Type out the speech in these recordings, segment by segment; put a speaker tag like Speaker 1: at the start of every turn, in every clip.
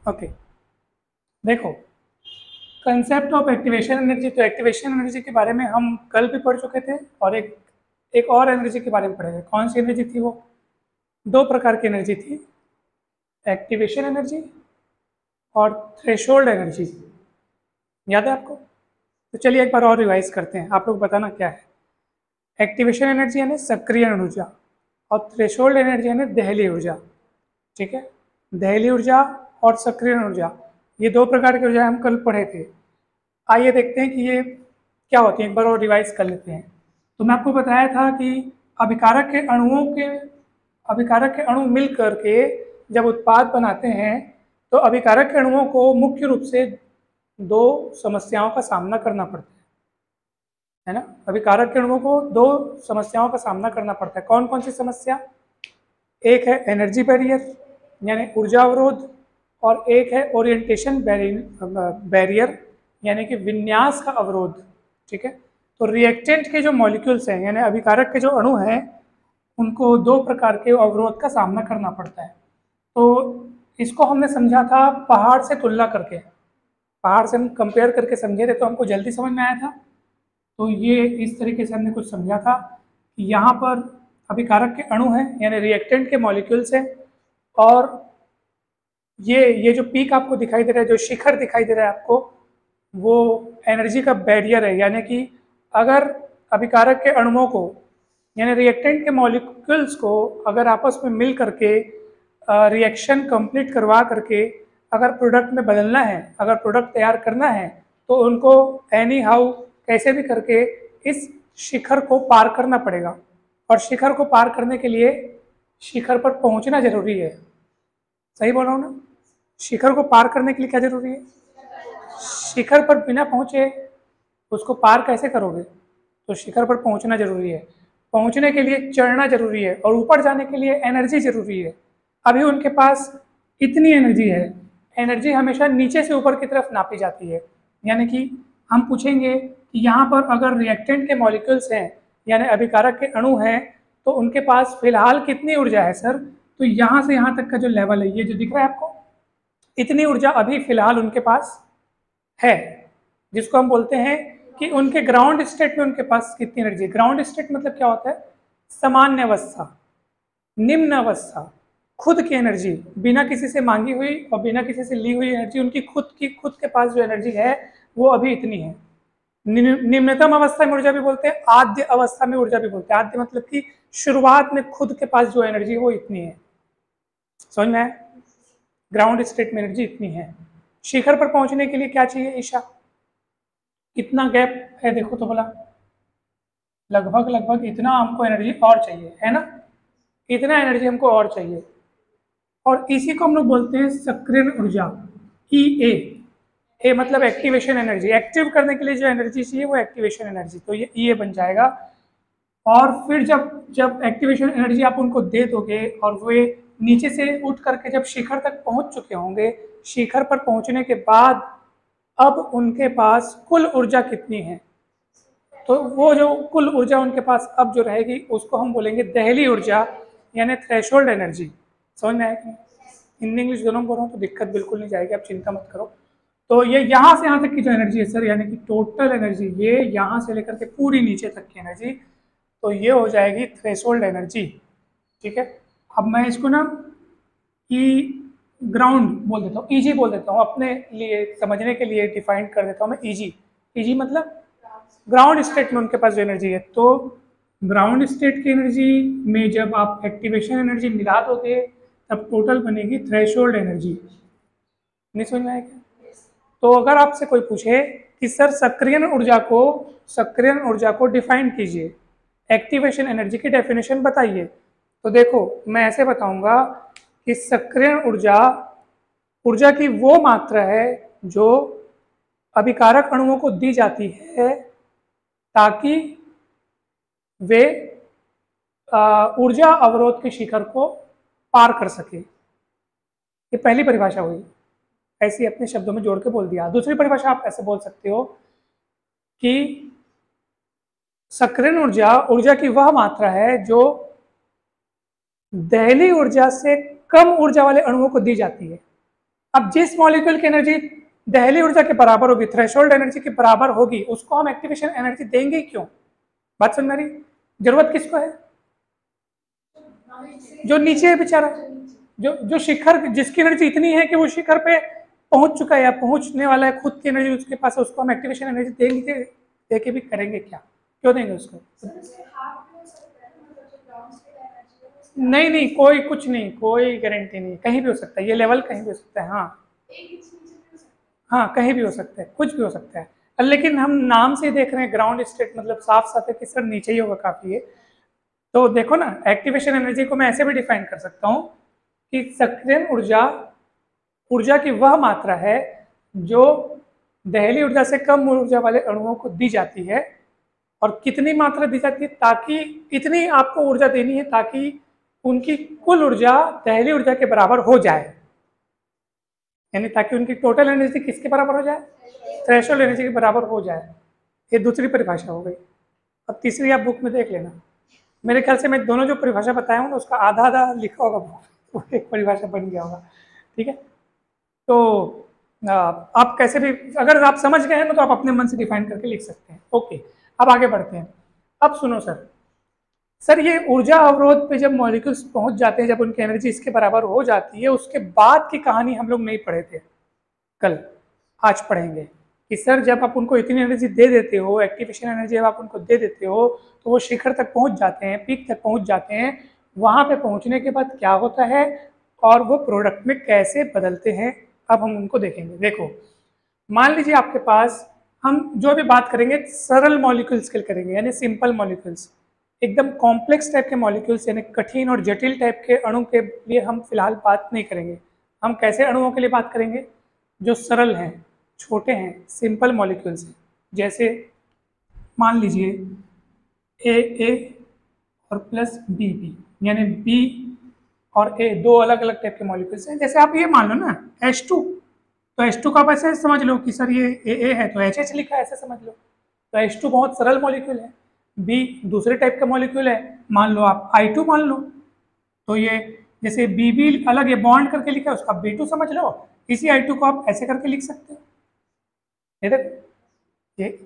Speaker 1: Okay, देखो concept of activation energy. तो activation energy के बारे में हम कल भी पढ़ चुके थे और एक और एनर्जी के बारे में पढ़े थे। कौन सी एनर्जी थी वो? दो प्रकार की एनर्जी थी, एक्टिवेशन एनर्जी और थ्रेशोल्ड एनर्जी। याद है आपको? तो चलिए एक बार और रिवाइज करते हैं, आप लोग बताना क्या है। एक्टिवेशन एनर्जी यानी सक्रिय ऊर्जा और थ्रेशोल्ड एनर्जी यानी दहली ऊर्जा। ठीक है, दहली ऊर्जा और सक्रिय ऊर्जा, ये दो प्रकार की ऊर्जा हम कल पढ़े थे। आइए देखते हैं कि ये क्या होती है, एक बार और रिवाइज कर लेते हैं। तो मैं आपको बताया था कि अभिकारक के अभिकारक के अणु मिल करके जब उत्पाद बनाते हैं तो अभिकारक के अणुओं को मुख्य रूप से दो समस्याओं का सामना करना पड़ता है ना। अभिकारक के अणुओं को दो समस्याओं का सामना करना पड़ता है। कौन कौन सी समस्या? एक है एनर्जी बैरियर यानी ऊर्जा अवरोध, और एक है ओरिएंटेशन बैरियर यानी कि विन्यास का अवरोध। ठीक है, तो रिएक्टेंट के जो मॉलिक्यूल्स हैं यानी अभिकारक के जो अणु हैं उनको दो प्रकार के अवरोध का सामना करना पड़ता है। तो इसको हमने समझा था पहाड़ से तुलना करके, पहाड़ से हम कंपेयर करके समझे थे तो हमको जल्दी समझ में आया था। तो ये इस तरीके से हमने कुछ समझा था कि यहाँ पर अभिकारक के अणु हैं यानी रिएक्टेंट के मॉलिक्यूल्स हैं, और ये जो पीक आपको दिखाई दे रहा है, जो शिखर दिखाई दे रहा है आपको, वो एनर्जी का बैरियर है। यानी कि अगर अभिकारक के अणुओं को यानी रिएक्टेंट के मॉलिक्यूल्स को अगर आपस में मिल करके रिएक्शन कंप्लीट करवा करके अगर प्रोडक्ट में बदलना है, अगर प्रोडक्ट तैयार करना है, तो उनको एनी हाउ कैसे भी करके इस शिखर को पार करना पड़ेगा। और शिखर को पार करने के लिए शिखर पर पहुंचना जरूरी है। सही बोल रहा हूँ ना? शिखर को पार करने के लिए क्या जरूरी है? शिखर पर बिना पहुंचे उसको पार कैसे करोगे? तो शिखर पर पहुंचना जरूरी है। पहुंचने के लिए चढ़ना जरूरी है, और ऊपर जाने के लिए एनर्जी जरूरी है। अभी उनके पास इतनी एनर्जी है। एनर्जी हमेशा नीचे से ऊपर की तरफ नापी जाती है। यानी कि हम पूछेंगे कि यहाँ पर अगर रिएक्टेंट के मॉलिक्यूल्स हैं यानी अभिकारक के अणु हैं, तो उनके पास फिलहाल कितनी ऊर्जा है सर? तो यहाँ से यहाँ तक का जो लेवल है, ये जो दिख रहा है आपको, इतनी ऊर्जा अभी फिलहाल उनके पास है, जिसको हम बोलते हैं कि उनके ग्राउंड स्टेट में उनके पास कितनी एनर्जी। ग्राउंड स्टेट मतलब क्या होता है? सामान्य अवस्था, निम्न अवस्था, खुद की एनर्जी, बिना किसी से मांगी हुई और बिना किसी से ली हुई एनर्जी, उनकी खुद के पास जो एनर्जी है वो अभी इतनी है। निम्नतम अवस्था में ऊर्जा भी बोलते हैं, आद्य अवस्था में ऊर्जा भी बोलते हैं। आद्य मतलब कि शुरुआत में खुद के पास जो एनर्जी है वो इतनी है। समझ में आया? ग्राउंड स्टेट में एनर्जी इतनी है। शिखर पर पहुंचने के लिए क्या चाहिए ईशा? कितना गैप है देखो तो भला। लगभग लगभग इतना हमको एनर्जी और चाहिए, है ना? इतना एनर्जी हमको और चाहिए, और इसी को हम लोग बोलते हैं सक्रिय ऊर्जा, ई ए मतलब एक्टिवेशन एनर्जी। एक्टिव करने के लिए जो एनर्जी चाहिए वो एक्टिवेशन एनर्जी, तो ये ई बन जाएगा। और फिर जब जब एक्टिवेशन एनर्जी आप उनको दे दोगे और वे नीचे से उठ करके जब शिखर तक पहुंच चुके होंगे, शिखर पर पहुंचने के बाद अब उनके पास कुल ऊर्जा कितनी है? तो वो जो कुल ऊर्जा उनके पास अब जो रहेगी उसको हम बोलेंगे दहली ऊर्जा यानी थ्रेशोल्ड एनर्जी। समझ में आया कि नहीं? हिंदी इंग्लिश दोनों बोल रहा हूँ तो दिक्कत बिल्कुल नहीं जाएगी, आप चिंता मत करो। तो ये यहाँ से यहाँ तक की जो एनर्जी है सर, यानी कि टोटल एनर्जी, ये यहाँ से लेकर के पूरी नीचे तक की एनर्जी, तो ये हो जाएगी थ्रेशोल्ड एनर्जी। ठीक है, अब मैं इसको ना ई ग्राउंड बोल देता हूँ, ईजी बोल देता हूँ, अपने लिए समझने के लिए डिफाइन कर देता हूँ मैं ईजी। ईजी मतलब ग्राउंड स्टेट में उनके पास जो एनर्जी है। तो ग्राउंड स्टेट की एनर्जी में जब आप एक्टिवेशन एनर्जी मिला दोगे तब टोटल बनेगी थ्रेशोल्ड एनर्जी। नहीं समझ में आया क्या? तो अगर आपसे कोई पूछे कि सर सक्रिय ऊर्जा को डिफाइन कीजिए, एक्टिवेशन एनर्जी की डेफिनेशन बताइए, तो देखो मैं ऐसे बताऊंगा कि सक्रिय ऊर्जा की वो मात्रा है जो अभिकारक अणुओं को दी जाती है ताकि वे ऊर्जा अवरोध के शिखर को पार कर सके। ये पहली परिभाषा हुई, ऐसे अपने शब्दों में जोड़ के बोल दिया। दूसरी परिभाषा आप ऐसे बोल सकते हो कि सक्रिय ऊर्जा की वह मात्रा है जो दहली ऊर्जा से कम ऊर्जा वाले अणुओं को दी जाती है। अब जिस मॉलिक्यूल की एनर्जी दहली ऊर्जा के बराबर होगी, थ्रेशोल्ड एनर्जी के बराबर होगी, उसको हम एक्टिवेशन एनर्जी देंगे क्यों? बात समझ में आ रही? जरूरत किसको है? जो नीचे है बेचारा, जो शिखर, जिसकी एनर्जी इतनी है कि वो शिखर पे पहुंच चुका है या पहुंचने वाला है, खुद की एनर्जी उसके पास है, उसको हम एक्टिवेशन एनर्जी देंगे, दे के भी करेंगे क्या? क्यों देंगे उसको? नहीं नहीं, कोई कुछ नहीं, कोई गारंटी नहीं, कहीं भी हो सकता है, ये लेवल कहीं भी हो सकता है। हाँ हाँ, कहीं भी हो सकता है, कुछ भी हो सकता है, लेकिन हम नाम से ही देख रहे हैं ग्राउंड स्टेट, मतलब साफ साफ है कि सर नीचे ही होगा काफी है। तो देखो ना, एक्टिवेशन एनर्जी को मैं ऐसे भी डिफाइन कर सकता हूँ कि सक्रियण ऊर्जा, ऊर्जा की वह मात्रा है जो दहली ऊर्जा से कम ऊर्जा वाले अणुओं को दी जाती है। और कितनी मात्रा दी जाती है? ताकि इतनी आपको ऊर्जा देनी है ताकि उनकी कुल ऊर्जा दहली ऊर्जा के बराबर हो जाए, यानी ताकि उनकी टोटल एनर्जी किसके बराबर हो जाए? थ्रेशोल्ड एनर्जी के बराबर हो जाए। ये दूसरी परिभाषा हो गई। अब तीसरी आप बुक में देख लेना, मेरे ख्याल से मैं दोनों जो परिभाषा बताया हूँ ना उसका आधा आधा लिखा होगा बुक, तो एक परिभाषा बन गया होगा। ठीक है, तो आप कैसे भी, अगर आप समझ गए हैं ना तो आप अपने मन से डिफाइन करके लिख सकते हैं। ओके, अब आगे बढ़ते हैं। अब सुनो सर ये ऊर्जा अवरोध पे जब मॉलिक्यूल्स पहुंच जाते हैं, जब उनकी एनर्जी इसके बराबर हो जाती है, उसके बाद की कहानी हम लोग नहीं पढ़े थे कल, आज पढ़ेंगे कि सर जब आप उनको इतनी एनर्जी दे देते हो, एक्टिवेशन एनर्जी जब आप उनको दे देते हो, तो वो शिखर तक पहुंच जाते हैं, पीक तक पहुंच जाते हैं। वहां पे पहुंचने के बाद क्या होता है और वो प्रोडक्ट में कैसे बदलते हैं, अब हम उनको देखेंगे। देखो, मान लीजिए आपके पास, हम जो भी बात करेंगे सरल मॉलिक्यूल्स के लिए करेंगे, यानी सिंपल मॉलिक्यूल्स। एकदम कॉम्प्लेक्स टाइप के मॉलिक्यूल्स यानी कठिन और जटिल टाइप के अणु के लिए हम फिलहाल बात नहीं करेंगे। हम कैसे अणुओं के लिए बात करेंगे? जो सरल हैं, छोटे हैं, सिंपल मॉलिक्यूल्स हैं। जैसे मान लीजिए ए और प्लस बी, यानी बी और ए दो अलग अलग टाइप के मॉलिक्यूल्स हैं। जैसे आप ये मान लो ना H2, तो H2 का आप ऐसे समझ लो कि सर ये ए है तो HH लिखा है, ऐसे समझ लो। तो H2 बहुत सरल मॉलिक्यूल है, बी दूसरे टाइप का मॉलिक्यूल है, मान लो आप I2 मान लो। तो ये जैसे बी अलग ये बॉन्ड करके लिखा है, उसका B2 समझ लो। इसी I2 को आप ऐसे करके लिख सकते हो, ये देखो, ये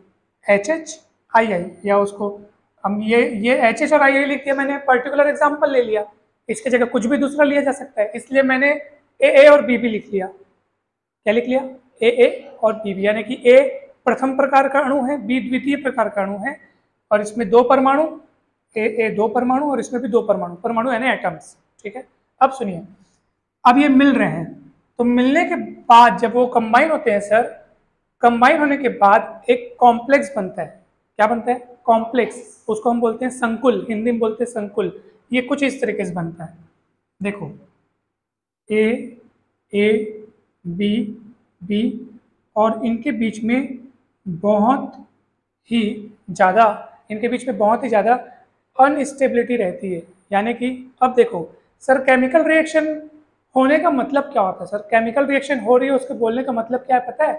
Speaker 1: HHII, या उसको हम ये HH और II लिख दिया, मैंने पर्टिकुलर एग्जांपल ले लिया, इसके जगह कुछ भी दूसरा लिया जा सकता है, इसलिए मैंने ए और बी लिख लिया। क्या लिख लिया? ए और बी, यानी कि ए प्रथम प्रकार का अणु है, बी द्वितीय प्रकार का अणु है, और इसमें दो परमाणु, ए दो परमाणु और इसमें भी दो परमाणु, परमाणु यानी एटम्स। ठीक है, अब सुनिए, अब ये मिल रहे हैं, तो मिलने के बाद जब वो कंबाइन होते हैं सर, कंबाइन होने के बाद एक कॉम्प्लेक्स बनता है। क्या बनता है? कॉम्प्लेक्स, उसको हम बोलते हैं संकुल, हिंदी में बोलते हैं संकुल। ये कुछ इस तरीके से बनता है, देखो, ए बी बी, और इनके बीच में बहुत ही ज़्यादा, इनके बीच में बहुत ही ज़्यादा अनस्टेबिलिटी रहती है। यानी कि अब देखो सर, केमिकल रिएक्शन होने का मतलब क्या होता है? सर केमिकल रिएक्शन हो रही है, उसके बोलने का मतलब क्या है पता है?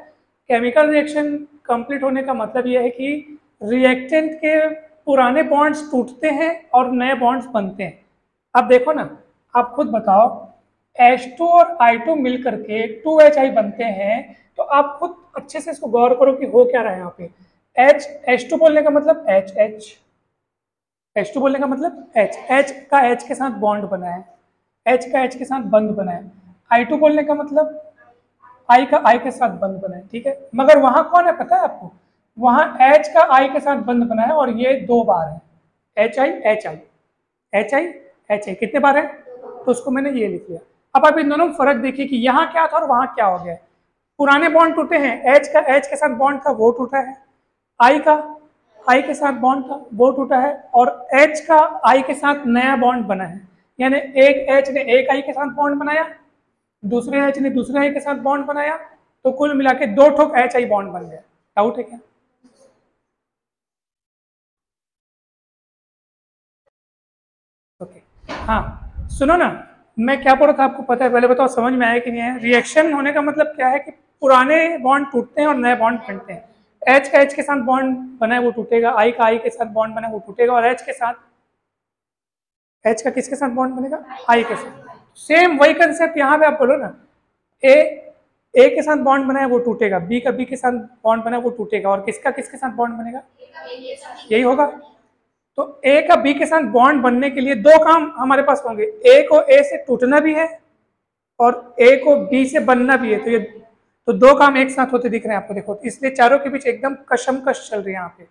Speaker 1: केमिकल रिएक्शन कंप्लीट होने का मतलब यह है कि रिएक्टेंट के पुराने बॉन्ड्स टूटते हैं और नए बॉन्ड्स बनते हैं। अब देखो ना, आप खुद बताओ, H2 और I2 मिल करके 2HI बनते हैं, तो आप खुद अच्छे से इसको गौर करो कि हो क्या रहा है यहाँ पे। H2 बोलने का मतलब H2 बोलने का मतलब H का H के साथ बॉन्ड बना है, H का H के साथ बंध बना है। I2 बोलने का मतलब I का I के साथ बंध बना है। ठीक है, मगर वहां कौन है पता है आपको? वहां H का I के साथ बंध बना है, और ये दो बार है, HI कितने बार है? तो उसको मैंने ये लिख लिया। अब आप इन दोनों में फर्क देखिए कि यहाँ क्या था और वहां क्या हो गया। पुराने बॉन्ड टूटे हैं, H का H के साथ बॉन्ड था वो टूटा है, I का I के साथ बॉन्ड था वो टूटा है, और H का I के साथ नया बॉन्ड बना है। यानी एक H ने एक I के साथ बॉन्ड बनाया, दूसरे H ने दूसरे I के साथ बॉन्ड बनाया, तो कुल मिला के दो ठोक HI बॉन्ड बन गया। डाउट है क्या? ओके, हाँ सुनो ना, मैं क्या बोल रहा था आपको पता है? पहले बताओ समझ में आया कि नहीं है? रिएक्शन होने का मतलब क्या है कि पुराने बॉन्ड टूटते हैं और नए बॉन्ड बनते हैं। H का H के साथ बॉन्ड बना है वो टूटेगा, I का I के साथ बॉन्ड बना है वो टूटेगा, और H के साथ, H का किसके साथ बॉन्ड बनेगा? I के साथ। सेम वही कंसेप्ट यहाँ पे आप बोलो ना, ए ए के साथ बॉन्ड बनाया वो टूटेगा, बी का बी के साथ बॉन्ड बनाया वो टूटेगा, और किसका किसके साथ बॉन्ड बनेगा, यही होगा। तो ए का बी के साथ बॉन्ड बनने के लिए दो काम हमारे पास होंगे, ए को ए से टूटना भी है और ए को बी से बनना भी है। तो ये तो दो काम एक साथ होते दिख रहे हैं आपको, देखो, इसलिए चारों के बीच एकदम कशमकश चल रही है, यहाँ पे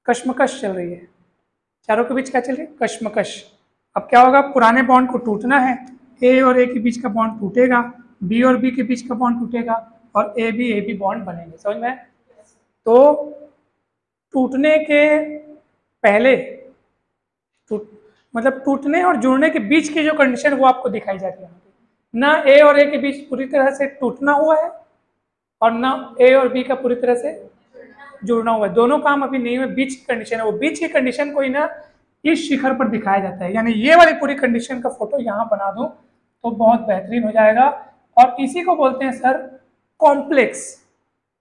Speaker 1: कशमकश चल रही है, चारों के बीच क्या चल रही है, कशमकश। अब क्या होगा, पुराने बॉन्ड को टूटना है, ए और ए के बीच का बॉन्ड टूटेगा, बी और बी के बीच का बॉन्ड टूटेगा, और ए बी बॉन्ड बनेंगे, समझ में। तो टूटने के पहले मतलब टूटने और जुड़ने के बीच की जो कंडीशन वो आपको दिखाई जा रही है, ना ए और ए के बीच पूरी तरह से टूटना हुआ है और ना ए और बी का पूरी तरह से जुड़ना हुआ है, दोनों काम अभी नहीं हुए, बीच की कंडीशन है। वो बीच की कंडीशन को ही ना इस शिखर पर दिखाया जाता है, यानी ये वाली पूरी कंडीशन का फोटो यहाँ बना दूं तो बहुत बेहतरीन हो जाएगा। और इसी को बोलते हैं सर कॉम्प्लेक्स,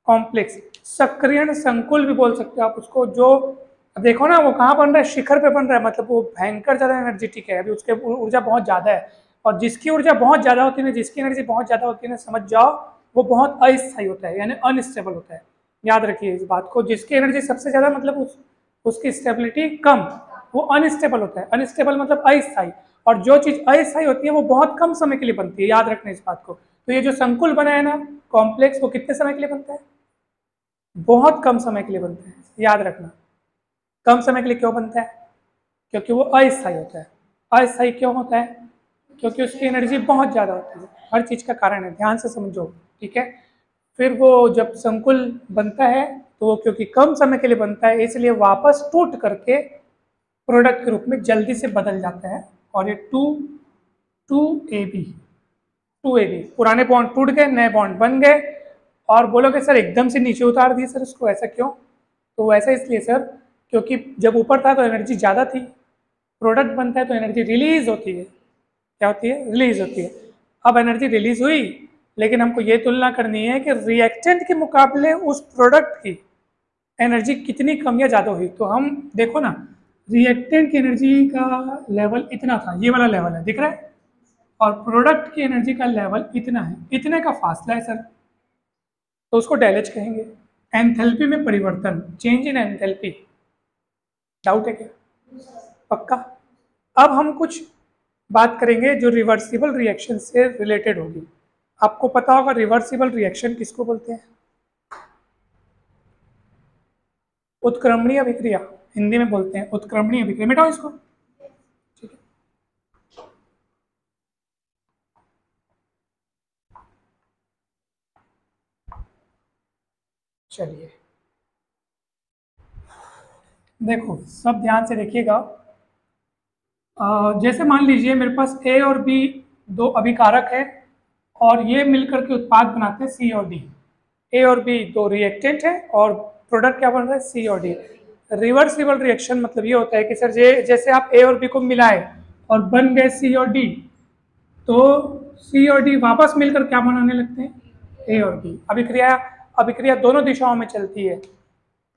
Speaker 1: कॉम्प्लेक्स सक्रियण संकुल भी बोल सकते हो आप उसको। जो देखो ना वो कहाँ बन रहा है, शिखर पे बन रहा है, मतलब वो भयंकर ज्यादा एनर्जेटिक है, अभी उसके ऊर्जा बहुत ज्यादा है, और जिसकी ऊर्जा बहुत ज्यादा होती है, जिसकी एनर्जी बहुत ज्यादा होती है ना, समझ जाओ वो बहुत अस्थायी होता है, यानी अनस्टेबल होता है। याद रखिए इस बात को, जिसकी एनर्जी सबसे ज्यादा मतलब उसकी स्टेबिलिटी कम, वो अनस्टेबल होता है। अनस्टेबल मतलब अस्थायी, और जो चीज अस्थायी होती है वो बहुत कम समय के लिए बनती है, याद रखना इस बात को। तो ये जो संकुल बना है ना कॉम्प्लेक्स, वो कितने समय के लिए बनता है, बहुत कम समय के लिए बनता है, याद रखना। कम समय के लिए क्यों बनता है, क्योंकि वो अस्थायी होता है। अस्थायी क्यों होता है, क्योंकि उसकी एनर्जी बहुत ज़्यादा होती है, हर चीज़ का कारण है, ध्यान से समझो, ठीक है। फिर वो जब संकुल बनता है तो वो क्योंकि कम समय के लिए बनता है, इसलिए वापस टूट करके प्रोडक्ट के रूप में जल्दी से बदल जाता है, और ये टू ए बी पुराने बॉन्ड टूट गए, नए बॉन्ड बन गए। और बोलोगे सर एकदम से नीचे उतार दिए सर इसको, ऐसा क्यों, तो ऐसा इसलिए सर क्योंकि जब ऊपर था तो एनर्जी ज़्यादा थी, प्रोडक्ट बनता है तो एनर्जी रिलीज होती है, क्या होती है, रिलीज होती है। अब एनर्जी रिलीज हुई, लेकिन हमको ये तुलना करनी है कि रिएक्टेंट के मुकाबले उस प्रोडक्ट की एनर्जी कितनी कम या ज़्यादा हुई। तो हम देखो ना, रिएक्टेंट की एनर्जी का लेवल इतना था, ये वाला लेवल है दिख रहा है, और प्रोडक्ट की एनर्जी का लेवल इतना है, इतने का फासला है सर, तो उसको डेलेज कहेंगे। एंथैल्पी में परिवर्तन, चेंज इन एंथैल्पी, डाउट है क्या, पक्का। अब हम कुछ बात करेंगे जो रिवर्सिबल रिएक्शन से रिलेटेड होगी। आपको पता होगा रिवर्सिबल रिएक्शन किसको बोलते हैं, उत्क्रमणीय अभिक्रिया, हिंदी में बोलते हैं उत्क्रमणीय अभिक्रिया। मिटाओ इसको, ठीक है। चलिए देखो सब ध्यान से देखिएगा। जैसे मान लीजिए मेरे पास ए और बी दो अभिकारक है, और ये मिलकर के उत्पाद बनाते हैं सी और डी। ए और बी दो रिएक्टेंट है और प्रोडक्ट क्या बन रहा है, सी और डी। रिवर्सिबल रिएक्शन मतलब ये होता है कि सर जैसे आप ए और बी को मिलाए और बन गए सी और डी, तो सी और डी वापस मिलकर क्या बनाने लगते हैं, ए और बी। अभिक्रिया अभिक्रिया दोनों दिशाओं में चलती है,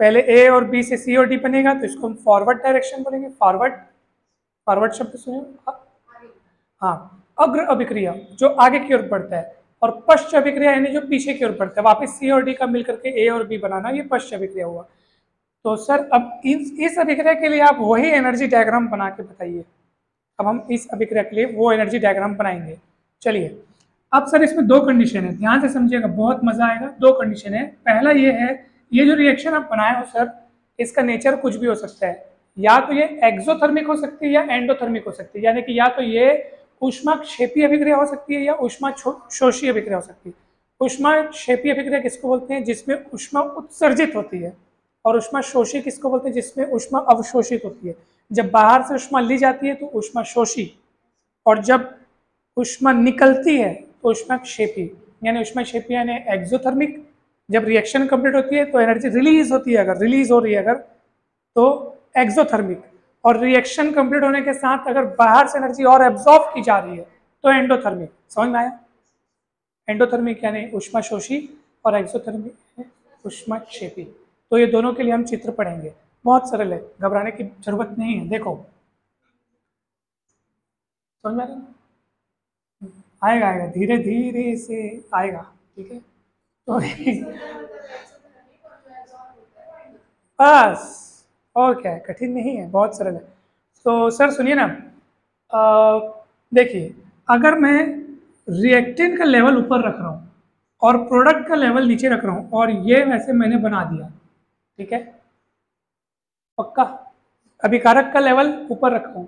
Speaker 1: पहले ए और बी से सी और डी बनेगा तो इसको हम फॉरवर्ड डायरेक्शन बोलेंगे, फॉरवर्ड, फॉरवर्ड शब्द सुनिए, हाँ। अग्र अभिक्रिया जो आगे की ओर बढ़ता है, और पश्च अभिक्रिया यानी जो पीछे की ओर बढ़ता है, वापस सी और डी का मिलकर के ए और बी बनाना, ये पश्च अभिक्रिया हुआ। तो सर अब इस अभिक्रिया के लिए आप वही एनर्जी डायग्राम बना के बताइए। अब हम इस अभिक्रिया के लिए वो एनर्जी डायग्राम बनाएंगे। चलिए अब सर इसमें दो कंडीशन है, ध्यान से समझिएगा, बहुत मजा आएगा। दो कंडीशन है, पहला ये है, ये जो रिएक्शन आप बनाए हो सर, इसका नेचर कुछ भी हो सकता है, या तो ये एक्सोथर्मिक हो सकती है या एंडोथर्मिक हो सकती है, यानी कि या तो ये ऊष्माक्षेपी अभिक्रिया हो सकती है या ऊष्मा शोषी अभिक्रिया हो सकती है। ऊष्माक्षेपी अभिक्रिया किसको बोलते हैं, जिसमें ऊष्मा उत्सर्जित होती है, और ऊष्मा शोषी किसको बोलते हैं, जिसमें ऊष्मा अवशोषित होती है। जब बाहर से ऊष्मा ली जाती है तो ऊष्मा शोषी, और जब ऊष्मा निकलती है तो ऊष्माक्षेपी, यानी ऊष्माक्षेपी यानी एक्सोथर्मिक। जब रिएक्शन कंप्लीट होती है तो एनर्जी रिलीज होती है, अगर रिलीज हो रही है अगर, तो एक्सोथर्मिक। और रिएक्शन कंप्लीट होने के साथ अगर बाहर से एनर्जी और एब्जॉर्ब की जा रही है तो एंडोथर्मिक। समझ में आया, एंडोथर्मिक यानी ऊष्मा शोषी, और एक्सोथर्मिक ऊष्माक्षेपी। तो ये दोनों के लिए हम चित्र पढ़ेंगे, बहुत सरल है, घबराने की जरूरत नहीं है। देखो समझ में आएगा, आएगा धीरे धीरे से आएगा। ठीक है। तो बस, और क्या है, कठिन नहीं है, बहुत सरल है। तो सर सुनिए ना, देखिए, अगर मैं रिएक्टेंट का लेवल ऊपर रख रहा हूँ और प्रोडक्ट का लेवल नीचे रख रहा हूँ, और ये वैसे मैंने बना दिया, ठीक है, पक्का, अभिकारक का लेवल ऊपर रखा हूँ,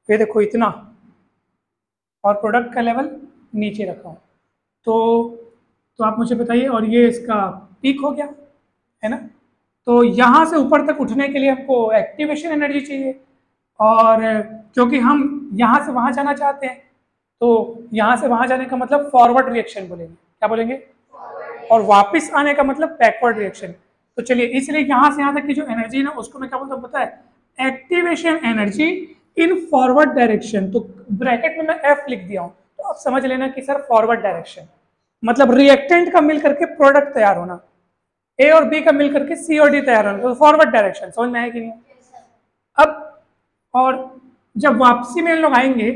Speaker 1: ये देखो इतना, और प्रोडक्ट का लेवल नीचे रखा हूँ, तो आप मुझे बताइए, और ये इसका पीक हो गया, है ना। तो यहाँ से ऊपर तक उठने के लिए हमको एक्टिवेशन एनर्जी चाहिए, और क्योंकि हम यहाँ से वहाँ जाना चाहते हैं, तो यहाँ से वहाँ जाने का मतलब फॉरवर्ड रिएक्शन बोलेंगे, क्या बोलेंगे, और वापस आने का मतलब बैकवर्ड रिएक्शन। तो चलिए, इसलिए यहाँ से यहाँ तक की जो एनर्जी है ना, उसको मैं क्या बोलता हूँ पता है, activation energy in forward direction. तो ब्रैकेट में मैं एफ लिख दिया हूँ, तो आप समझ लेना कि सर फॉरवर्ड डायरेक्शन मतलब रिएक्टेंट का मिल करके प्रोडक्ट तैयार होना, ए और बी का मिल करके सी और डी तैयार होना, तो फॉरवर्ड डायरेक्शन, समझ में आया कि नहीं। अब और जब वापसी में लोग आएंगे,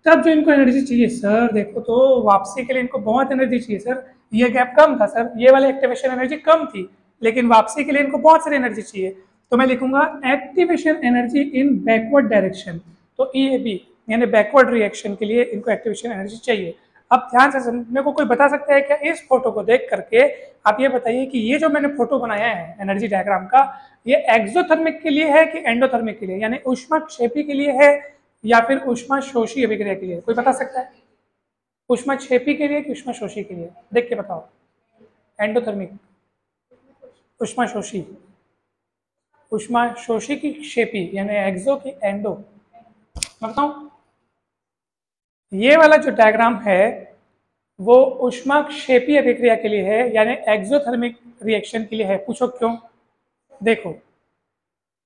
Speaker 1: तब जो इनको एनर्जी चाहिए, सर देखो तो वापसी के लिए इनको बहुत एनर्जी चाहिए सर, ये गैप कम था सर, ये वाली एक्टिवेशन एनर्जी कम थी, लेकिन वापसी के लिए इनको बहुत सारी एनर्जी चाहिए, तो मैं लिखूंगा activation energy in backward direction. तो ई ए बी यानी बैकवर्ड रिएक्शन के लिए इनको एक्टिवेशन एनर्जी चाहिए। अब ध्यान से मेरे को कोई बता सकता है क्या, इस फोटो को देख करके आप ये बताइए कि ये जो मैंने फोटो बनाया है एनर्जी डायग्राम का, ये एक्सोथर्मिक के लिए है कि एंडोथर्मिक के लिए, यानी ऊष्माक्षेपी के लिए है या फिर ऊष्मा शोषी अभिक्रिया के लिए, कोई बता सकता है, ऊष्माक्षेपी के लिए कि ऊष्मा शोषी के लिए, देख के बताओ। एंडोथर्मिक, ऊष्मा शोषी, ऊष्मा शोषी की क्षेपी यानी एक्सो की एंडो। मैं बताऊं, ये वाला जो डायग्राम है वो ऊष्माक्षेपी अभिक्रिया के लिए है, यानी एक्सोथर्मिक रिएक्शन के लिए है। पूछो क्यों, देखो,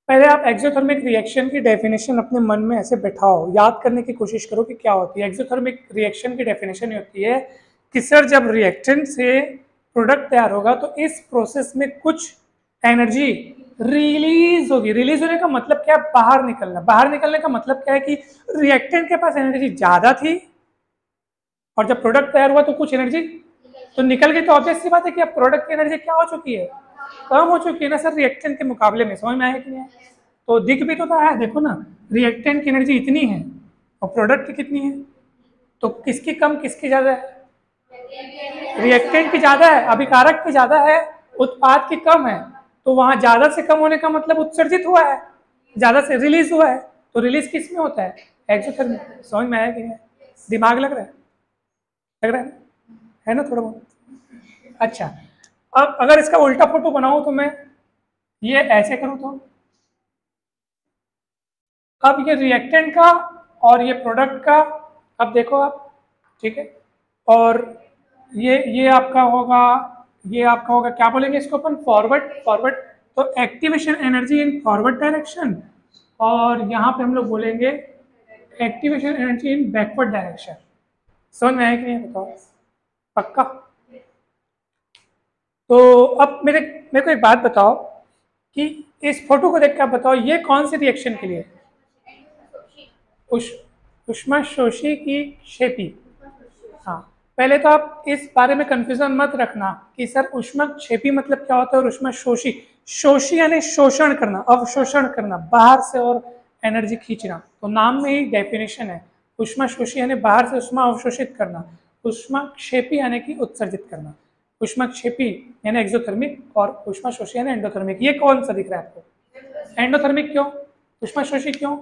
Speaker 1: पहले आप एक्सोथर्मिक रिएक्शन की डेफिनेशन अपने मन में ऐसे बैठाओ, याद करने की कोशिश करो कि क्या होती है। एक्सोथर्मिक रिएक्शन की डेफिनेशन ये होती है कि सर जब रिएक्टेंट से प्रोडक्ट तैयार होगा तो इस प्रोसेस में कुछ एनर्जी रिलीज होगी। रिलीज होने का मतलब क्या है, बाहर निकलना। बाहर निकलने का मतलब क्या है कि रिएक्टेंट के पास एनर्जी ज्यादा थी और जब प्रोडक्ट तैयार हुआ तो कुछ एनर्जी तो निकल गई। तो ऑब्वियस सी बात है कि अब प्रोडक्ट की एनर्जी क्या हो चुकी है, कम हो चुकी है ना सर रिएक्टेंट के मुकाबले में। समझ में आया कि नहीं? तो दिख भी तो रहा है, देखो ना, रिएक्टेंट की एनर्जी इतनी है और प्रोडक्ट की कितनी है, तो किसकी कम किसकी ज्यादा है, रिएक्टेंट की ज्यादा है, अभिकारक की ज्यादा है, उत्पाद की कम है। तो वहां ज्यादा से कम होने का मतलब उत्सर्जित हुआ है, ज्यादा से रिलीज हुआ है। तो रिलीज किस में होता है, एक्सोथर्मिक। समझ में आया कि नहीं? दिमाग लग रहा है, लग रहा है ना थोड़ा बहुत। अच्छा, अब अगर इसका उल्टा फोटो बनाऊं तो मैं ये ऐसे करूं तो, अब ये रिएक्टेंट का और ये प्रोडक्ट का, अब देखो आप, ठीक है, और ये आपका होगा, ये आपका होगा, क्या बोलेंगे इसको अपन, फॉरवर्ड। फॉरवर्ड, तो activation energy in forward direction, और यहाँ पे हम लोग बोलेंगे activation energy in backward direction. समझ में आया कि नहीं बताओ, पक्का। तो अब मेरे को एक बात बताओ कि इस फोटो को देख कर आप बताओ ये कौन सी रिएक्शन के लिए, ऊष्मा शोषी की क्षेपी। हाँ, पहले तो आप इस बारे में कंफ्यूजन मत रखना कि सर ऊष्मा क्षेपी मतलब क्या होता है और ऊष्मा शोषी। शोषी यानी शोषण करना, अवशोषण करना, बाहर से और एनर्जी खींचना, तो नाम में ही डेफिनेशन है। ऊष्मा शोषी यानी बाहर से ऊष्मा अवशोषित करना, ऊष्मा क्षेपी यानी कि उत्सर्जित करना। ऊष्मा क्षेपी यानी एक्सोथर्मिक और ऊष्मा शोषी यानी एंडोथर्मिक। ये कौन सा दिख रहा है आपको, एंडोथर्मिक क्यों, ऊष्मा शोषी क्यों,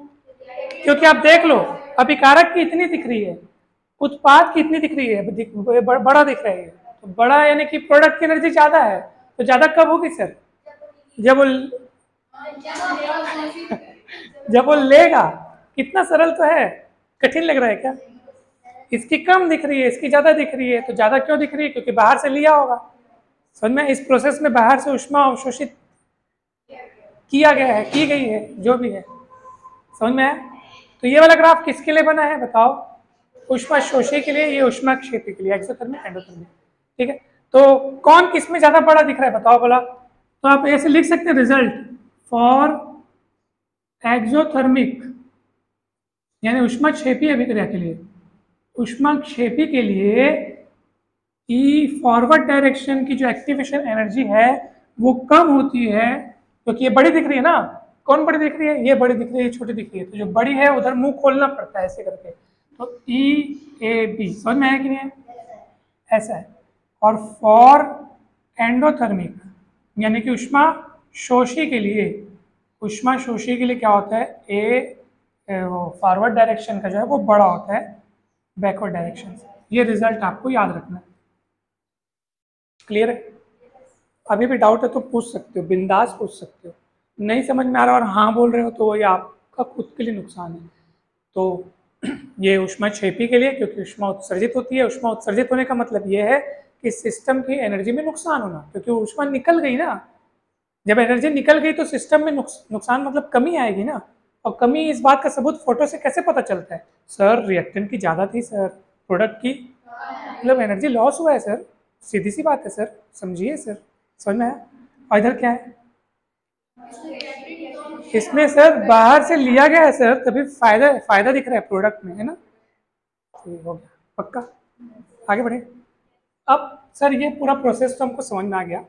Speaker 1: क्योंकि आप देख लो अभिकारक की इतनी दिख रही है, उत्पाद की इतनी दिख रही है, बड़ा दिख रहा है, तो बड़ा यानी कि प्रोडक्ट की एनर्जी ज्यादा है। तो ज्यादा कब होगी सर, जब वो जब वो लेगा। कितना सरल तो है, कठिन लग रहा है क्या, इसकी कम दिख रही है इसकी ज्यादा दिख रही है, तो ज्यादा क्यों दिख रही है, क्योंकि बाहर से लिया होगा। समझ में, इस प्रोसेस में बाहर से ऊष्मा अवशोषित किया गया है, की गई है, जो भी है। समझ में आया? तो ये वाला ग्राफ किसके लिए बना है बताओ, ऊष्मा शोषी के लिए, ये ऊष्मा क्षेपी के लिए, एक्सोथर्मिक एंडोथर्मिक। ठीक है, तो कौन किस में ज्यादा बड़ा दिख रहा है बताओ बोला, तो आप ऐसे लिख सकते हैं रिजल्ट फॉर एक्सोथर्मिक यानी ऊष्मा क्षेपी अभिक्रिया के लिए, ऊष्मा क्षेपी के लिए ई फॉरवर्ड डायरेक्शन की जो एक्टिवेशन एनर्जी है वो कम होती है, क्योंकि ये बड़ी दिख रही है ना। कौन बड़ी दिख रही है? ये बड़ी दिख रही है, ये छोटी दिख रही है, तो जो बड़ी है उधर मुंह खोलना पड़ता है ऐसे करके। तो E-A-B समझ में आया कि नहीं है? ऐसा है। और फॉर एंडोथर्मिक यानी कि ऊष्मा शोषी के लिए, ऊष्मा शोषी के लिए क्या होता है? फॉरवर्ड डायरेक्शन का जो है वो बड़ा होता है बैकवर्ड डायरेक्शन से। ये रिजल्ट आपको याद रखना है। क्लियर है? अभी भी डाउट है तो पूछ सकते हो, बिंदास पूछ सकते हो। नहीं समझ में आ रहा और हाँ बोल रहे हो तो ये आपका खुद के लिए नुकसान है। तो ये ऊष्मा क्षेपी के लिए, क्योंकि ऊष्मा उत्सर्जित होती है। ऊष्मा उत्सर्जित होने का मतलब ये है कि सिस्टम की एनर्जी में नुकसान होना, क्योंकि ऊष्मा निकल गई ना। जब एनर्जी निकल गई तो सिस्टम में नुकसान मतलब कमी आएगी ना। और कमी, इस बात का सबूत फोटो से कैसे पता चलता है? सर रिएक्टेंट की ज़्यादा थी सर, प्रोडक्ट की मतलब एनर्जी लॉस हुआ है सर, सीधी सी बात है सर, समझिए सर। समझ में आया? और इधर क्या है? इसमें सर बाहर से लिया गया है सर, तभी फायदा फायदा दिख रहा है प्रोडक्ट में, है ना? ठीक हो गया, पक्का। आगे बढ़े। अब सर ये पूरा प्रोसेस तो हमको समझ में आ गया।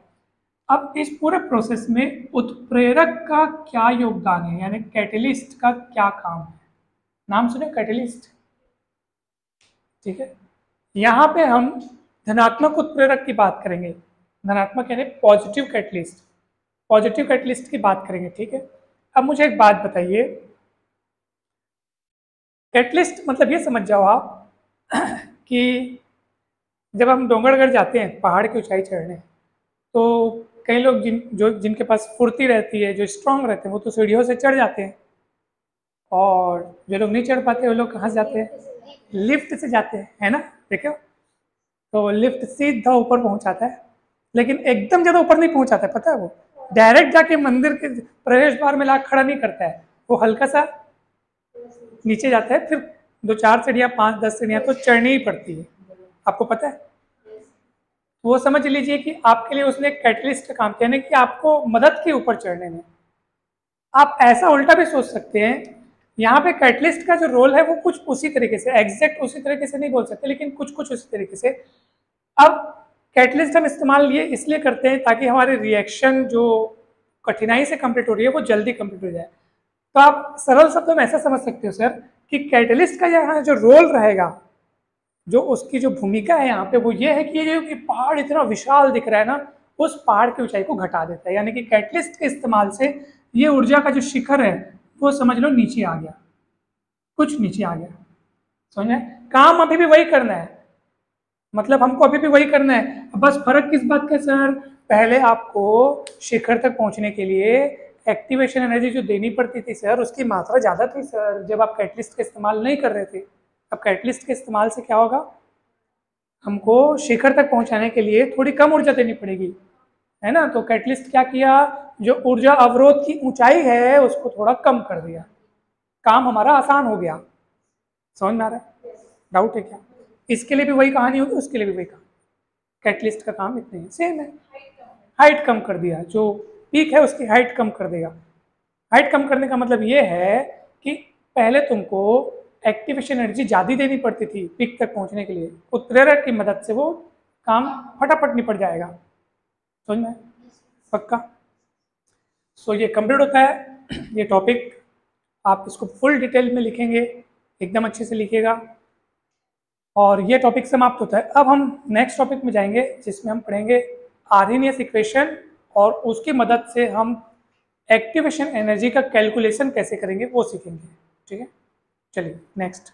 Speaker 1: अब इस पूरे प्रोसेस में उत्प्रेरक का क्या योगदान है, यानी कैटलिस्ट का क्या काम है? नाम सुने कैटलिस्ट? ठीक है। यहाँ पे हम धनात्मक उत्प्रेरक की बात करेंगे। धनात्मक यानी पॉजिटिव कैटलिस्ट, पॉजिटिव कैटलिस्ट की बात करेंगे। ठीक है। अब मुझे एक बात बताइए, कैटलिस्ट मतलब ये समझ जाओ आप कि जब हम डोंगरगढ़ जाते हैं पहाड़ की ऊंचाई चढ़ने, तो कई लोग जिनके पास फुर्ती रहती है, जो स्ट्रांग रहते हैं, वो तो सीढ़ियों से चढ़ जाते हैं। और जो लोग नहीं चढ़ पाते वो लोग कहाँ से जाते हैं? लिफ्ट से जाते हैं, है ना? देखो, तो लिफ्ट सीधा ऊपर पहुंचाता है, लेकिन एकदम ज़्यादा ऊपर नहीं पहुंचाता है, पता है? वो डायरेक्ट जाके मंदिर के प्रवेश द्वार में ला खड़ा नहीं करता है, वो हल्का सा नीचे जाता है, फिर 2-4 सीढ़ियाँ, 5-10 सीढ़ियाँ तो चढ़नी ही पड़ती है, आपको पता है। वो समझ लीजिए कि आपके लिए उसने एक कैटलिस्ट का काम किया, यानी कि आपको मदद की ऊपर चढ़ने में। आप ऐसा उल्टा भी सोच सकते हैं, यहाँ पे कैटलिस्ट का जो रोल है वो कुछ उसी तरीके से, एग्जैक्ट उसी तरीके से नहीं बोल सकते, लेकिन कुछ कुछ उसी तरीके से। अब कैटलिस्ट हम इस्तेमाल ये इसलिए करते हैं ताकि हमारी रिएक्शन जो कठिनाई से कंप्लीट हो रही है वो जल्दी कंप्लीट हो जाए। तो आप सरल शब्दों में ऐसा समझ सकते हो सर कि कैटलिस्ट का यहाँ जो रोल रहेगा, जो उसकी जो भूमिका है यहाँ पे, वो ये है कि ये जो कि पहाड़ इतना विशाल दिख रहा है ना, उस पहाड़ की ऊंचाई को घटा देता है। यानी कि कैटलिस्ट के इस्तेमाल से ये ऊर्जा का जो शिखर है वो समझ लो नीचे आ गया, कुछ नीचे आ गया। समझ में? काम अभी भी वही करना है, मतलब हमको अभी भी वही करना है, बस फर्क किस बात का सर? पहले आपको शिखर तक पहुंचने के लिए एक्टिवेशन एनर्जी जो देनी पड़ती थी सर, उसकी मात्रा ज़्यादा थी सर, जब आप कैटलिस्ट का इस्तेमाल नहीं कर रहे थे। अब कैटलिस्ट के इस्तेमाल से क्या होगा? हमको शिखर तक पहुंचाने के लिए थोड़ी कम ऊर्जा देनी पड़ेगी, है ना? तो कैटलिस्ट क्या किया? जो ऊर्जा अवरोध की ऊंचाई है उसको थोड़ा कम कर दिया, काम हमारा आसान हो गया। समझ में आ रहा है? डाउट है क्या? इसके लिए भी वही कहानी होगी, उसके लिए भी वही कहानी। कैटलिस्ट का काम इतने ही सेम है। हाइट कम कर दिया, जो पीक है उसकी हाइट कम कर देगा। हाइट कम करने का मतलब ये है कि पहले तुमको एक्टिवेशन एनर्जी ज़्यादा देनी पड़ती थी पीक तक पहुंचने के लिए, उत्प्रेरक की मदद से वो काम फटाफट निपट जाएगा। समझ में? पक्का? सो ये कंप्लीट होता है ये टॉपिक। आप इसको फुल डिटेल में लिखेंगे, एकदम अच्छे से लिखिएगा, और ये टॉपिक समाप्त होता है। अब हम नेक्स्ट टॉपिक में जाएंगे जिसमें हम पढ़ेंगे आर्हेनियस इक्वेशन, और उसकी मदद से हम एक्टिवेशन एनर्जी का कैलकुलेशन कैसे करेंगे वो सीखेंगे। ठीक है, चलिए नेक्स्ट।